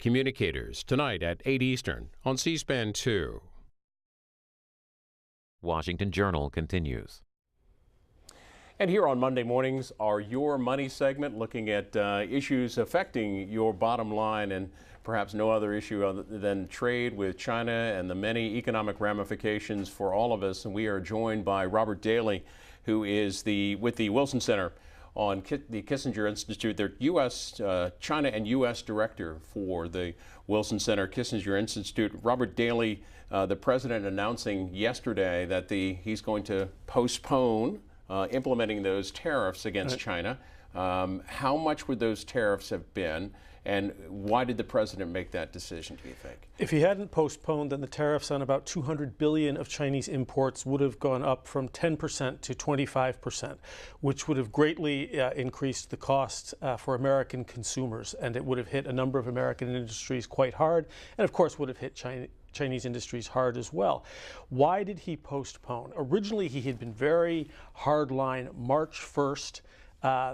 Communicators, tonight at 8 Eastern on C-SPAN 2. Washington Journal continues. And here on Monday mornings, our Your Money segment, looking at issues affecting your bottom line, and perhaps no other issue other than trade with China and the many economic ramifications for all of us. And we are joined by Robert Daly, who is with the Wilson Center on the Kissinger Institute. They're China and U.S. director for the Wilson Center Kissinger Institute. Robert Daly, the president, announcing yesterday that he's going to postpone implementing those tariffs against China. How much would those tariffs have been, and why did the president make that decision, do you think? If he hadn't postponed, then the tariffs on about 200 billion of Chinese imports would have gone up from 10% to 25%, which would have greatly increased the costs for American consumers, and it would have hit a number of American industries quite hard, and of course would have hit Chinese industries hard as well. Why did he postpone? Originally, he had been very hardline. March 1st,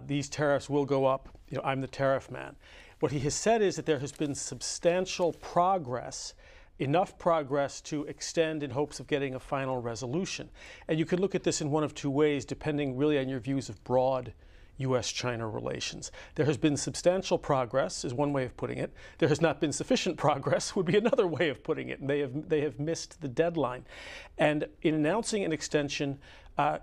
these tariffs will go up. I'm the tariff man. What he has said is that there has been substantial progress, enough progress to extend in hopes of getting a final resolution. And you could look at this in one of two ways, depending really on your views of broad U.S.-China relations. There has been substantial progress, is one way of putting it. There has not been sufficient progress, would be another way of putting it. And they have missed the deadline. And in announcing an extension,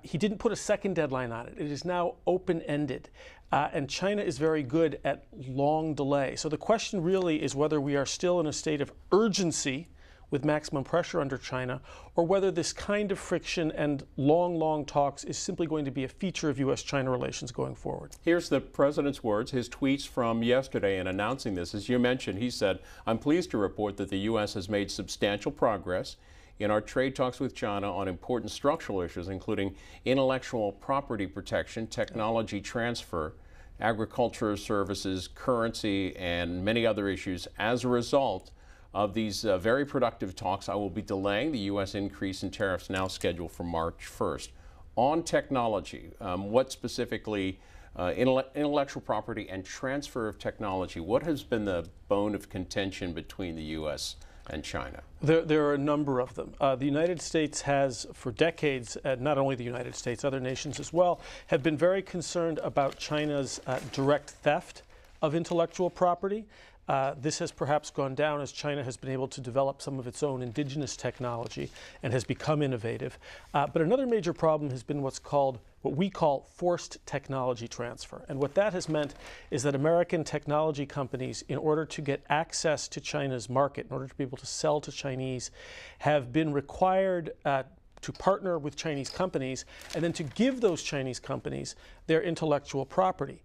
he didn't put a second deadline on it. It is now open-ended. And China is very good at long delay. So the question really is whether we are still in a state of urgency with maximum pressure under China, or whether this kind of friction and long talks is simply going to be a feature of U.S.-China relations going forward. Here's the president's words, his tweets from yesterday in announcing this. As you mentioned, he said, "I'm pleased to report that the U.S. has made substantial progress in our trade talks with China on important structural issues, including intellectual property protection, technology transfer, agriculture services, currency, and many other issues. As a result of these very productive talks, I will be delaying the U.S. increase in tariffs now scheduled for March 1st. On technology, what specifically, intellectual property and transfer of technology, what has been the bone of contention between the U.S. and China? There are a number of them. The United States has, for decades, not only the United States, other nations as well, have been very concerned about China's direct theft of intellectual property. This has perhaps gone down as China has been able to develop some of its own indigenous technology and has become innovative. But another major problem has been what we call forced technology transfer. And what that has meant is that American technology companies, in order to get access to China's market, in order to be able to sell to Chinese, have been required to partner with Chinese companies and then to give those Chinese companies their intellectual property.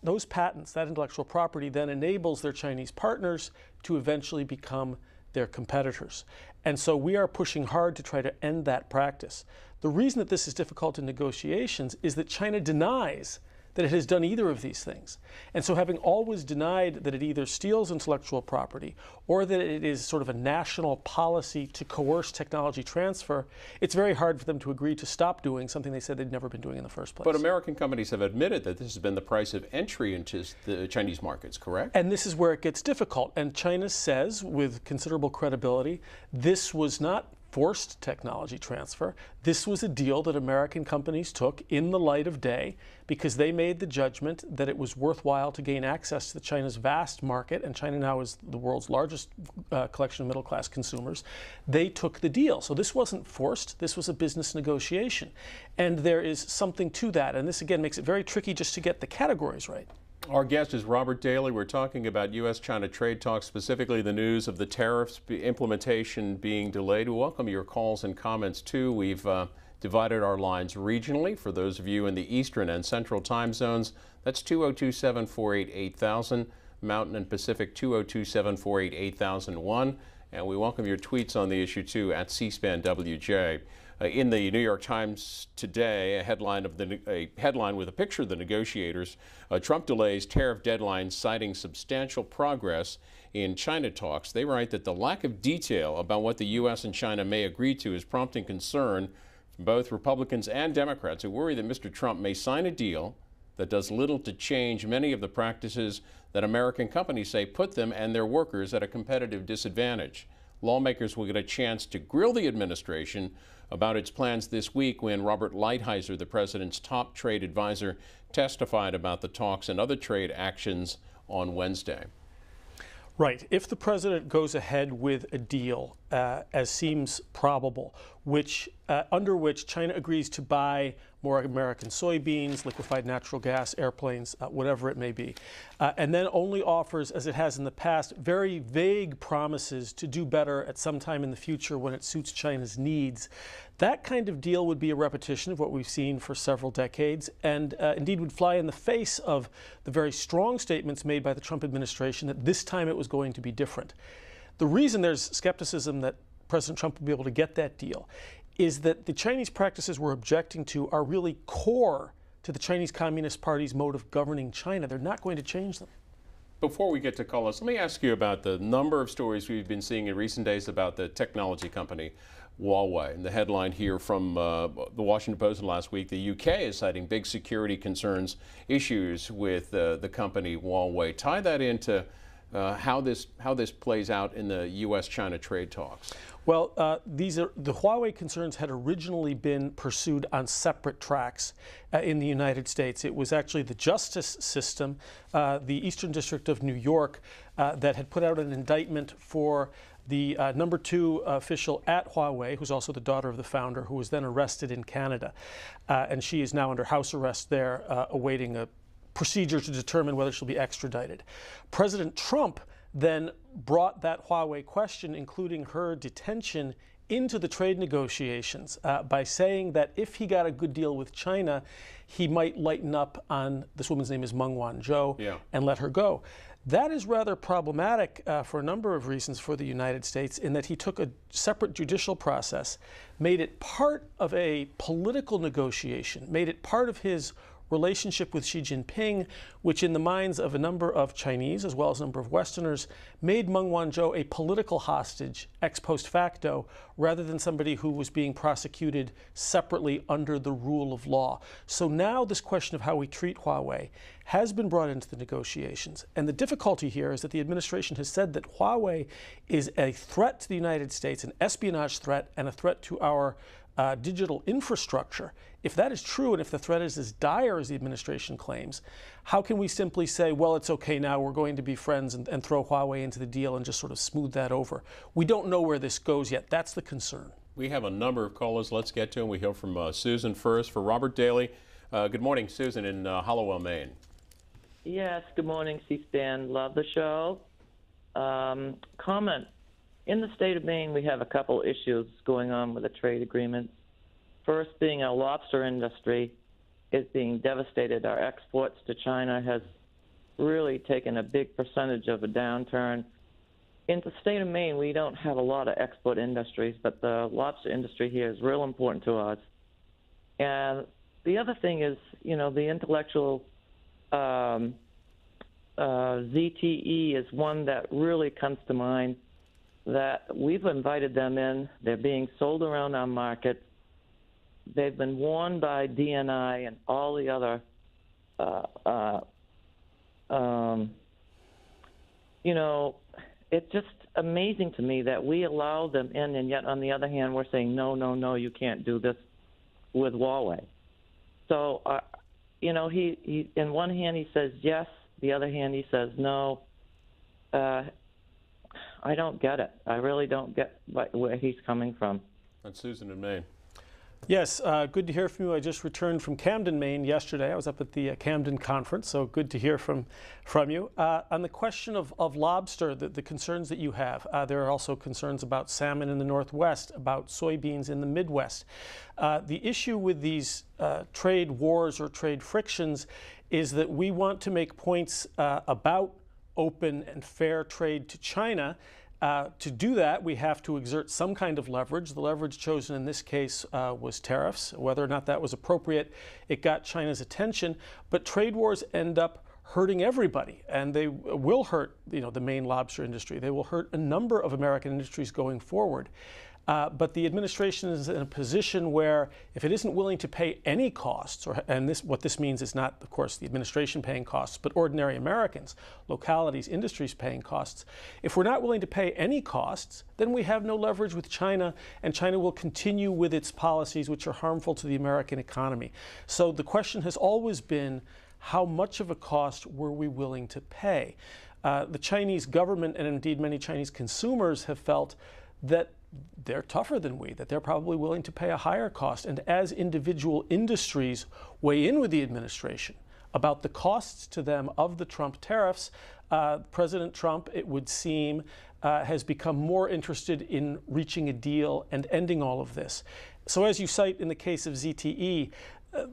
Those patents, that intellectual property, then enables their Chinese partners to eventually become their competitors. And so we are pushing hard to try to end that practice. The reason that this is difficult in negotiations is that China denies that it has done either of these things. And so having always denied that it either steals intellectual property or that it is sort of a national policy to coerce technology transfer, it's very hard for them to agree to stop doing something they said they'd never been doing in the first place. But American companies have admitted that this has been the price of entry into the Chinese markets, correct? And this is where it gets difficult. And China says, with considerable credibility, this was not forced technology transfer. This was a deal that American companies took in the light of day because they made the judgment that it was worthwhile to gain access to China's vast market, and China now is the world's largest collection of middle-class consumers. They took the deal. So this wasn't forced. This was a business negotiation. And there is something to that. And this, again, makes it very tricky just to get the categories right. Our guest is Robert Daly. We're talking about U.S.-China trade talks, specifically the news of the tariffs implementation being delayed. We welcome your calls and comments, too. We've divided our lines regionally. For those of you in the Eastern and Central time zones, that's 202-748-8000, Mountain and Pacific 202-748-8001. And we welcome your tweets on the issue, too, at C-SPAN WJ. In the New York Times today, a headline with a picture of the negotiators. Trump delays tariff deadline, citing substantial progress in China talks. They write that the lack of detail about what the U.S. and China may agree to is prompting concern from both Republicans and Democrats who worry that Mr. Trump may sign a deal that does little to change many of the practices that American companies say put them and their workers at a competitive disadvantage. Lawmakers will get a chance to grill the administration about its plans this week when Robert Lighthizer, the president's top trade advisor, testified about the talks and other trade actions on Wednesday. Right. If the president goes ahead with a deal, as seems probable, under which China agrees to buy more American soybeans, liquefied natural gas, airplanes, whatever it may be, and then only offers, as it has in the past, very vague promises to do better at some time in the future when it suits China's needs, that kind of deal would be a repetition of what we've seen for several decades, and indeed would fly in the face of the very strong statements made by the Trump administration that this time it was going to be different. The reason there's skepticism that President Trump will be able to get that deal is that the Chinese practices we're objecting to are really core to the Chinese Communist Party's mode of governing China. They're not going to change them. Before we get to callers, let me ask you about the number of stories we've been seeing in recent days about the technology company Huawei. And the headline here from the Washington Post last week, the UK is citing big security concerns, issues with the company Huawei. Tie that into how this plays out in the U.S.-China trade talks. Well, the Huawei concerns had originally been pursued on separate tracks in the United States. It was actually the justice system, the Eastern District of New York, that had put out an indictment for the #2 official at Huawei, who's also the daughter of the founder, who was then arrested in Canada. And she is now under house arrest there, awaiting a procedure to determine whether she'll be extradited. President Trump then brought that Huawei question, including her detention, into the trade negotiations by saying that if he got a good deal with China, he might lighten up on, this woman's name is Meng Wanzhou, and let her go. That is rather problematic for a number of reasons for the United States, in that he took a separate judicial process, made it part of a political negotiation, made it part of his relationship with Xi Jinping, which in the minds of a number of Chinese as well as a number of Westerners made Meng Wanzhou a political hostage ex post facto rather than somebody who was being prosecuted separately under the rule of law. So now this question of how we treat Huawei has been brought into the negotiations. And the difficulty here is that the administration has said that Huawei is a threat to the United States, an espionage threat, and a threat to our digital infrastructure. If that is true, and if the threat is as dire as the administration claims, how can we simply say, well, it's okay now, we're going to be friends, and throw Huawei into the deal and just sort of smooth that over? We don't know where this goes yet. That's the concern. We have a number of callers. Let's get to them. We hear from Susan first for Robert Daly. Good morning, Susan in Hollowell, Maine. Yes, good morning, C-SPAN. Love the show. Comment. In the state of Maine, we have a couple issues going on with the trade agreements. First being our lobster industry is being devastated. Our exports to China has really taken a big percentage of a downturn. In the state of Maine, we don't have a lot of export industries, but the lobster industry here is real important to us. And the other thing is, you know, the intellectual ZTE is one that really comes to mind, that we've invited them in. They're being sold around our market. They've been warned by DNI and all the other, you know, it's just amazing to me that we allow them in, and yet on the other hand, we're saying, no, no, no, you can't do this with Huawei. So, you know, he in one hand he says yes, the other hand he says no. I don't get it. I really don't get where he's coming from. That's Susan in Maine. Yes, good to hear from you. I just returned from Camden, Maine yesterday. I was up at the Camden conference, so good to hear from you. On the question of lobster, the concerns that you have, there are also concerns about salmon in the Northwest, about soybeans in the Midwest. The issue with these trade wars or trade frictions is that we want to make points about open and fair trade to China. To do that, we have to exert some kind of leverage. The leverage chosen in this case was tariffs. Whether or not that was appropriate, it got China's attention. But trade wars end up hurting everybody, and they will hurt, you know, the Maine lobster industry. They will hurt a number of American industries going forward. But the administration is in a position where if it isn't willing to pay any costs, what this means is not, of course, the administration paying costs, but ordinary Americans, localities, industries paying costs. If we're not willing to pay any costs, then we have no leverage with China, and China will continue with its policies which are harmful to the American economy. So the question has always been, how much of a cost were we willing to pay? The Chinese government, and indeed many Chinese consumers, have felt that they're tougher than we, that they're probably willing to pay a higher cost. And as individual industries weigh in with the administration about the costs to them of the Trump tariffs, President Trump, it would seem, has become more interested in reaching a deal and ending all of this. So as you cite in the case of ZTE,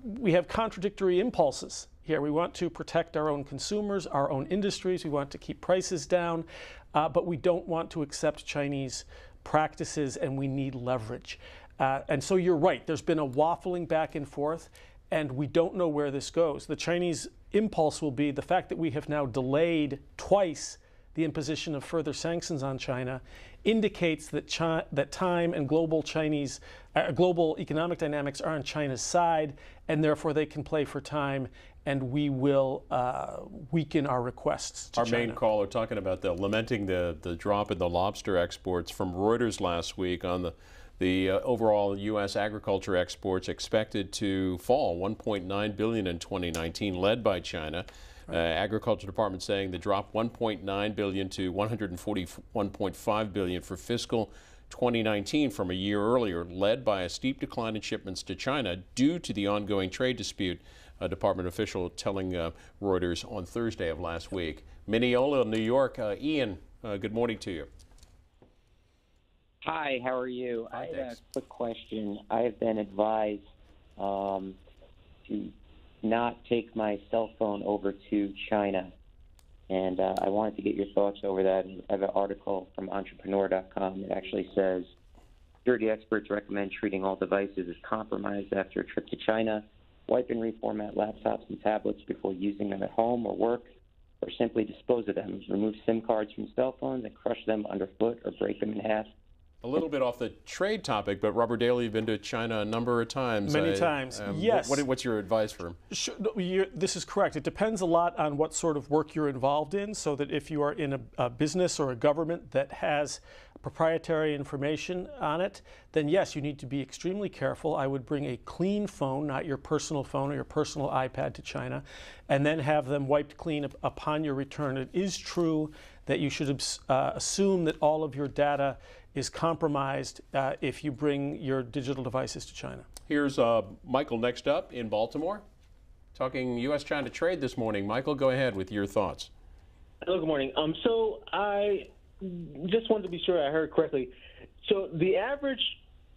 we have contradictory impulses here. We want to protect our own consumers, our own industries. We want to keep prices down, but we don't want to accept Chinese practices, and we need leverage. And so you're right, there's been a waffling back and forth, and we don't know where this goes. The Chinese impulse will be the fact that we have now delayed twice the imposition of further sanctions on China indicates that that time and global economic dynamics are on China's side, and therefore they can play for time, and we will weaken our requests to China. Our main caller talking about lamenting the drop in the lobster exports from Reuters last week on the overall U.S. agriculture exports expected to fall 1.9 billion in 2019, led by China. Right. Agriculture Department saying the drop 1.9 billion to 141.5 billion for fiscal 2019 from a year earlier, led by a steep decline in shipments to China due to the ongoing trade dispute. A department official telling Reuters on Thursday of last week. Mineola, New York. Ian, good morning to you. Hi, how are you? Hi, I have a quick question. I have been advised to not take my cell phone over to China, and I wanted to get your thoughts over that. I have an article from entrepreneur.com that actually says, security experts recommend treating all devices as compromised after a trip to China. Wipe and reformat laptops and tablets before using them at home or work, or simply dispose of them. Remove SIM cards from cell phones and crush them underfoot or break them in half. A little bit off the trade topic, but Robert Daly, you've been to China a number of times. Many times, yes. What's your advice for him? Sure, this is correct. It depends a lot on what sort of work you're involved in, so that if you are in a business or a government that has proprietary information on it, then yes, you need to be extremely careful. I would bring a clean phone, not your personal phone or your personal iPad, to China, and then have them wiped clean upon your return. It is true that you should assume that all of your data is compromised if you bring your digital devices to China. Here's Michael next up in Baltimore, talking U.S.-China trade this morning. Michael, go ahead with your thoughts. Hello, good morning. So I just wanted to be sure I heard correctly. So the average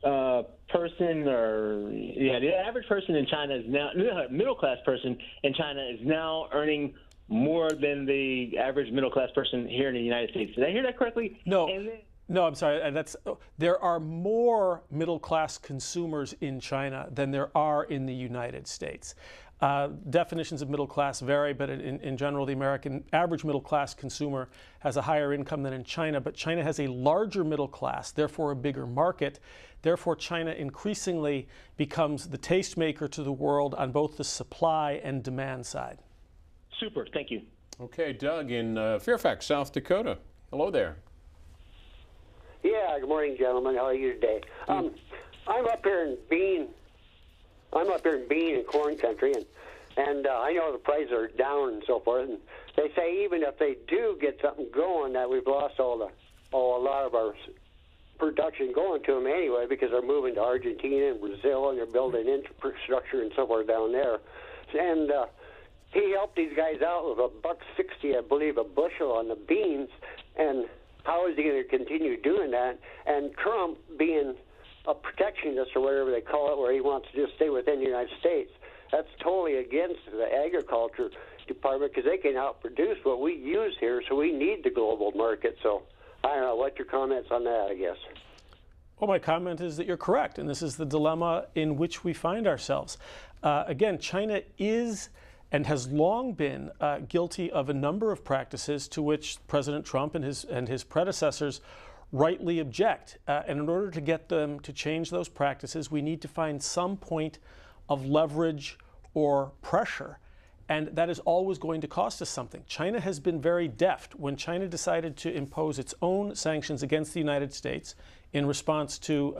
person, the average person in China is now, middle-class person in China is now earning more than the average middle-class person here in the United States. Did I hear that correctly? No. No, I'm sorry. There are more middle-class consumers in China than there are in the United States. Definitions of middle class vary, but in general, the American average middle class consumer has a higher income than in China, but China has a larger middle class, therefore a bigger market. Therefore, China increasingly becomes the tastemaker to the world on both the supply and demand side. Super, thank you. Okay, Doug in Fairfax, South Dakota. Hello there. Yeah, good morning, gentlemen. How are you today? I'm up here in Bean. I'm up here in bean and corn country, and I know the prices are down and so forth. And they say even if they do get something going, that we've lost a lot of our production going to them anyway, because they're moving to Argentina and Brazil, and they're building infrastructure and so forth down there. And he helped these guys out with $1.60, I believe, a bushel on the beans. And how is he going to continue doing that? And Trump being a protectionist or whatever they call it, where he wants to just stay within the United States, that's totally against the agriculture department, because they can outproduce what we use here, so we need the global market. So I don't know, what's your comments on that, I guess? Well, my comment is that you're correct, and this is the dilemma in which we find ourselves. Again, China is and has long been guilty of a number of practices to which President Trump and his predecessors rightly object. And in order to get them to change those practices, we need to find some point of leverage or pressure. And that is always going to cost us something. China has been very deft. When China decided to impose its own sanctions against the United States in response to,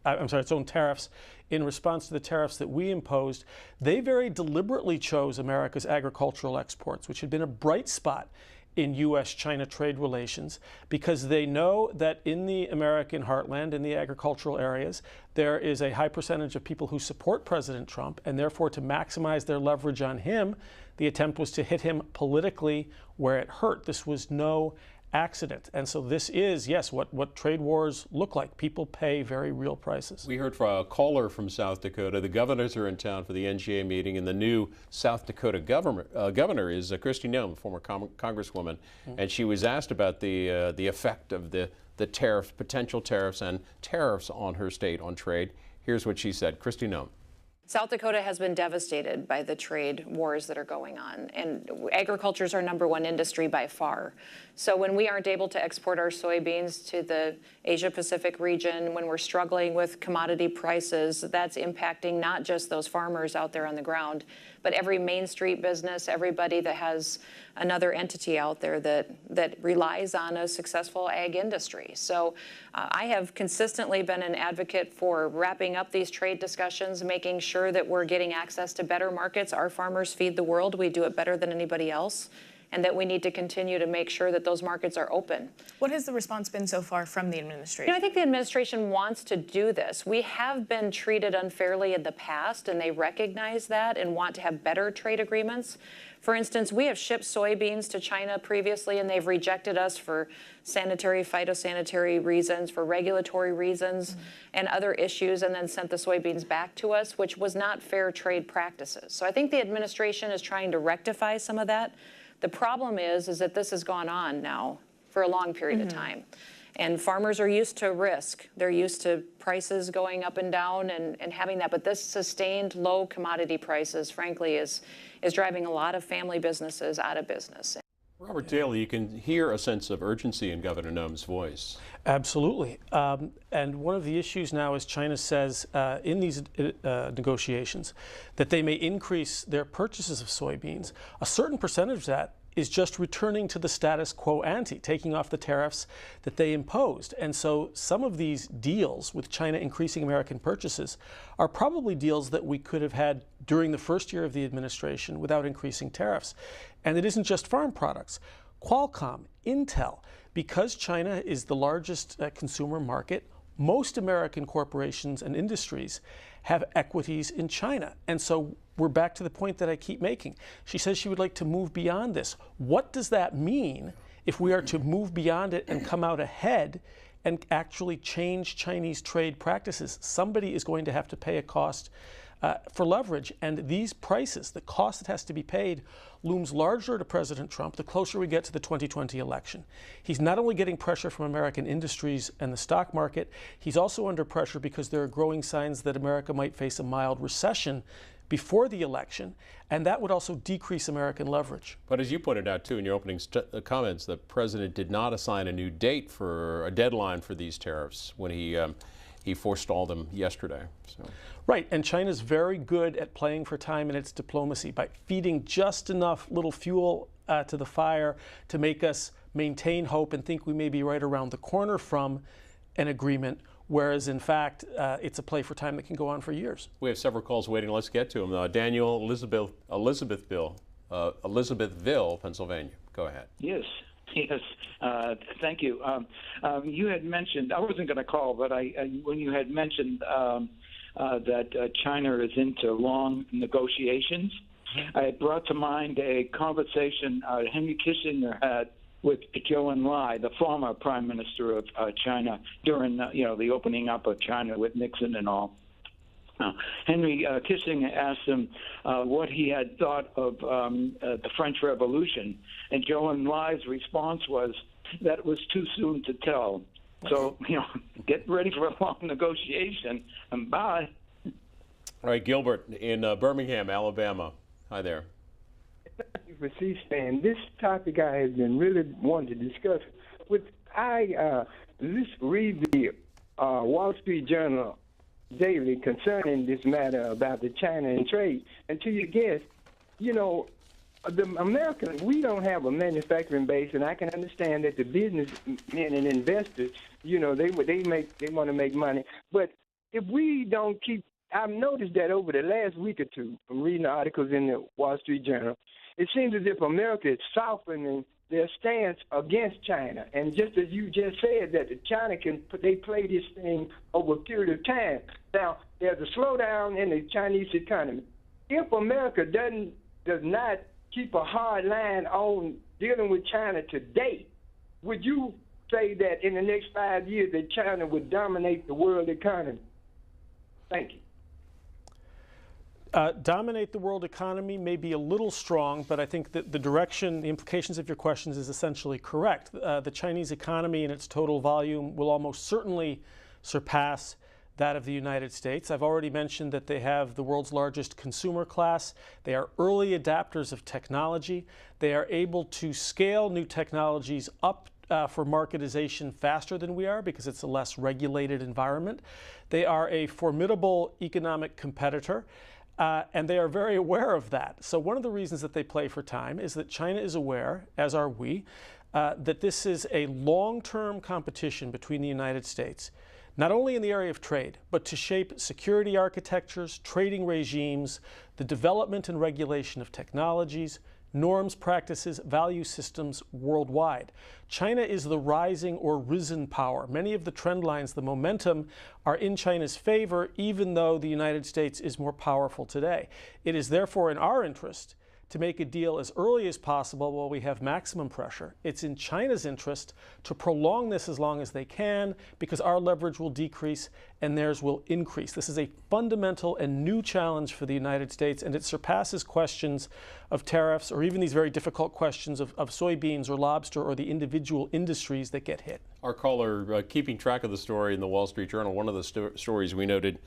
its own tariffs, in response to the tariffs that we imposed, they very deliberately chose America's agricultural exports, which had been a bright spot in U.S.-China trade relations, because they know that in the American heartland, in the agricultural areas, there is a high percentage of people who support President Trump, and therefore to maximize their leverage on him, the attempt was to hit him politically where it hurt. This was no accident. And so this is, yes, what trade wars look like. People pay very real prices. We heard from a caller from South Dakota. The governors are in town for the NGA meeting, and the new South Dakota governor is Kristi Noem, former congresswoman, and she was asked about the effect of the tariffs, potential tariffs, and tariffs on her state on trade. Here's what she said. Kristi Noem. South Dakota has been devastated by the trade wars that are going on, and agriculture is our #1 industry by far. So when we aren't able to export our soybeans to the Asia-Pacific region, when we're struggling with commodity prices, that's impacting not just those farmers out there on the ground, but every Main Street business, everybody that has another entity out there that relies on a successful ag industry. So I have consistently been an advocate for wrapping up these trade discussions, making sure that we're getting access to better markets. Our farmers feed the world. We do it better than anybody else, and that we need to continue to make sure that those markets are open. What has the response been so far from the administration? I think the administration wants to do this. We have been treated unfairly in the past, and they recognize that and want to have better trade agreements. For instance, we have shipped soybeans to China previously, and they've rejected us for sanitary, phytosanitary reasons, for regulatory reasons, and other issues, and then sent the soybeans back to us, which was not fair trade practices. So I think the administration is trying to rectify some of that. The problem is that this has gone on now for a long period of time. And farmers are used to risk. They're used to prices going up and down and having that. But this sustained low commodity prices, frankly, is driving a lot of family businesses out of business. Robert Daly, you can hear a sense of urgency in Governor Noem's voice. Absolutely. And one of the issues now is China says in these negotiations that they may increase their purchases of soybeans. A certain percentage of that is just returning to the status quo ante, taking off the tariffs that they imposed. And so some of these deals with China increasing American purchases are probably deals that we could have had during the first year of the administration without increasing tariffs. And it isn't just farm products. Qualcomm, Intel, because China is the largest consumer market, most American corporations and industries have equities in China. And so we're back to the point that I keep making. She says she would like to move beyond this. What does that mean if we are to move beyond it and come out ahead and actually change Chinese trade practices? Somebody is going to have to pay a cost for leverage. And these prices, the cost that has to be paid, looms larger to President Trump the closer we get to the 2020 election. He's not only getting pressure from American industries and the stock market, he's also under pressure because there are growing signs that America might face a mild recession before the election, and that would also decrease American leverage. But as you pointed out, too, in your opening comments, the president did not assign a new date for a deadline for these tariffs when he forestalled them yesterday. So. Right, and China's very good at playing for time in its diplomacy by feeding just enough little fuel to the fire to make us maintain hope and think we may be right around the corner from an agreement, whereas in fact it's a play for time that can go on for years. We have several calls waiting. Let's get to them. Daniel, Elizabethville, Pennsylvania. Go ahead. Yes. Yes, thank you. You had mentioned, I wasn't going to call, but when you had mentioned that China is into long negotiations, I brought to mind a conversation Henry Kissinger had with Zhou Enlai, the former prime minister of China, during the opening up of China with Nixon and all. Henry Kissinger asked him what he had thought of the French Revolution, and Zhou Enlai's response was that it was too soon to tell. So, get ready for a long negotiation, and bye. All right, Gilbert in Birmingham, Alabama. Hi there. Thank you for C-SPAN. This topic I have been really wanting to discuss. I read the Wall Street Journal daily concerning this matter about the China and trade. And to your guess, you know, the Americans, we don't have a manufacturing base, and I can understand that the businessmen and investors, you know, they want to make money. But if we don't keep, I've noticed that over the last week or two, from reading the articles in the Wall Street Journal, it seems as if America is softening their stance against China. And just as you just said, that China they play this thing over a period of time. Now, there's a slowdown in the Chinese economy. If America does not keep a hard line on dealing with China today, would you say that in the next 5 years that China would dominate the world economy? Thank you. Dominate the world economy may be a little strong, but I think that the direction, the implications of your questions is essentially correct. The Chinese economy and its total volume will almost certainly surpass that of the United States. I've already mentioned that they have the world's largest consumer class. They are early adapters of technology. They are able to scale new technologies up for marketization faster than we are because it's a less regulated environment. They are a formidable economic competitor. And they are very aware of that. So one of the reasons that they play for time is that China is aware, as are we, that this is a long-term competition between the United States, not only in the area of trade, but to shape security architectures, trading regimes, the development and regulation of technologies, norms, practices, value systems worldwide. China is the rising or risen power. Many of the trend lines, the momentum, are in China's favor, even though the United States is more powerful today. It is therefore in our interest to make a deal as early as possible while we have maximum pressure. It's in China's interest to prolong this as long as they can because our leverage will decrease and theirs will increase. This is a fundamental and new challenge for the United States, and it surpasses questions of tariffs or even these very difficult questions of soybeans or lobster or the individual industries that get hit. Our caller, keeping track of the story in the Wall Street Journal, one of the stories we noted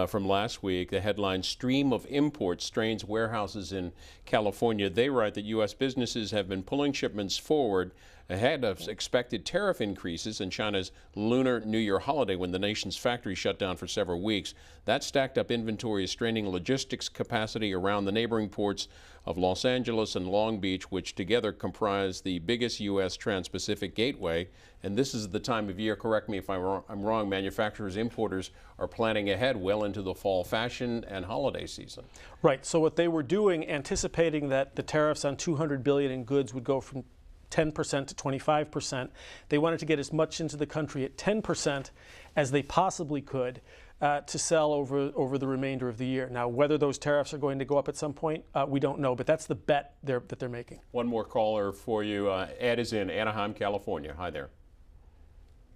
from last week, the headline, "Stream of Imports Strains Warehouses in California." They write that U.S. businesses have been pulling shipments forward ahead of expected tariff increases in China's Lunar New Year holiday when the nation's factories shut down for several weeks. That stacked up inventory is straining logistics capacity around the neighboring ports of Los Angeles and Long Beach, which together comprise the biggest U.S. trans-Pacific gateway. And this is the time of year, correct me if I'm wrong, manufacturers, importers are planning ahead well into the fall fashion and holiday season. Right. So what they were doing, anticipating that the tariffs on $200 billion in goods would go from 10% to 25%. They wanted to get as much into the country at 10% as they possibly could to sell over the remainder of the year. Now, whether those tariffs are going to go up at some point, we don't know, but that's the bet that they're making. One more caller for you. Ed is in Anaheim, California. Hi there.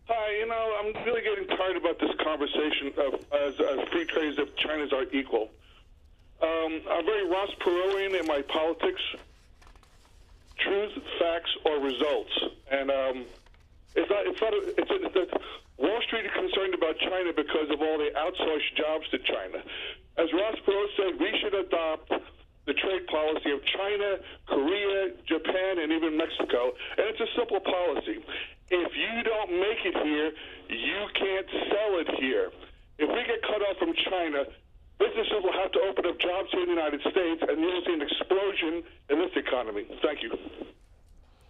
Hi, you know, I'm really getting tired about this conversation of free trade as if China's our equal. I'm very Ross Perot in my politics. Truth, facts, or results, and Wall Street is concerned about China because of all the outsourced jobs to China. As Ross Perot said, we should adopt the trade policy of China, Korea, Japan, and even Mexico, and it's a simple policy. If you don't make it here, you can't sell it here. If we get cut off from China, businesses will have to open up jobs here in the United States, and you'll see an explosion in this economy. Thank you.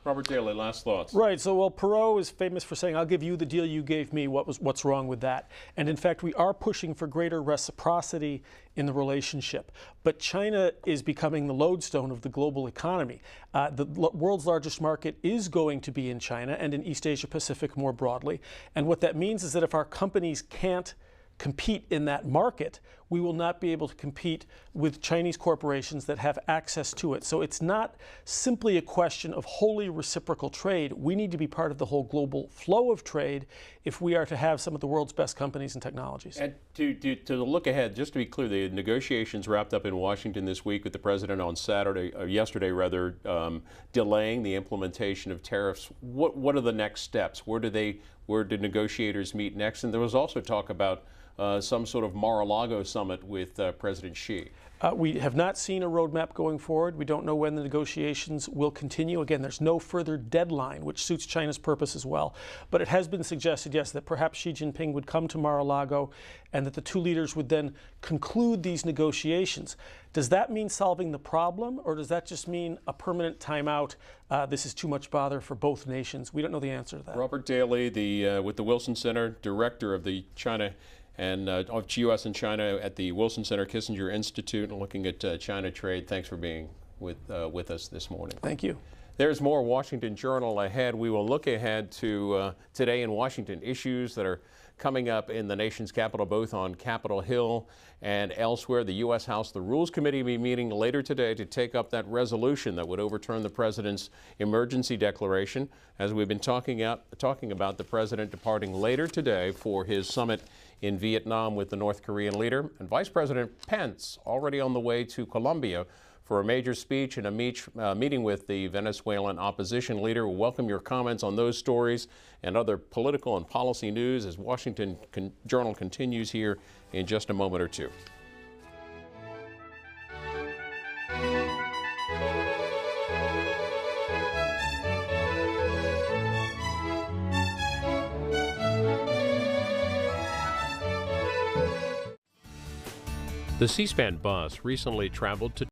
Robert Daly, last thoughts. Right. So, well, Perot is famous for saying, "I'll give you the deal you gave me." What's wrong with that? And in fact, we are pushing for greater reciprocity in the relationship. But China is becoming the lodestone of the global economy. The world's largest market is going to be in China and in East Asia Pacific more broadly. And what that means is that if our companies can't compete in that market, we will not be able to compete with Chinese corporations that have access to it. So it's not simply a question of wholly reciprocal trade. We need to be part of the whole global flow of trade if we are to have some of the world's best companies and technologies. And to look ahead, just to be clear, the negotiations wrapped up in Washington this week with the president on yesterday, delaying the implementation of tariffs. What are the next steps? Where do negotiators meet next? And there was also talk about some sort of Mar-a-Lago summit with President Xi? We have not seen a roadmap going forward. We don't know when the negotiations will continue. Again, there's no further deadline, which suits China's purpose as well. But it has been suggested, yes, that perhaps Xi Jinping would come to Mar-a-Lago and that the two leaders would then conclude these negotiations. Does that mean solving the problem, or does that just mean a permanent timeout? This is too much bother for both nations. We don't know the answer to that. Robert Daly, with the Wilson Center, director of the China and of U.S. and China at the Wilson Center Kissinger Institute, and looking at China trade. Thanks for being with us this morning. Thank you. There's more Washington Journal ahead. We will look ahead to today in Washington, issues that are coming up in the nation's capital, both on Capitol Hill and elsewhere. The U.S. House, the Rules Committee, will be meeting later today to take up that resolution that would overturn the president's emergency declaration. As we've been talking about the president departing later today for his summit in Vietnam with the North Korean leader, and Vice President Pence already on the way to Colombia for a major speech and a meeting with the Venezuelan opposition leader. We'll welcome your comments on those stories and other political and policy news as Washington Journal continues here in just a moment or two. The C-SPAN bus recently traveled to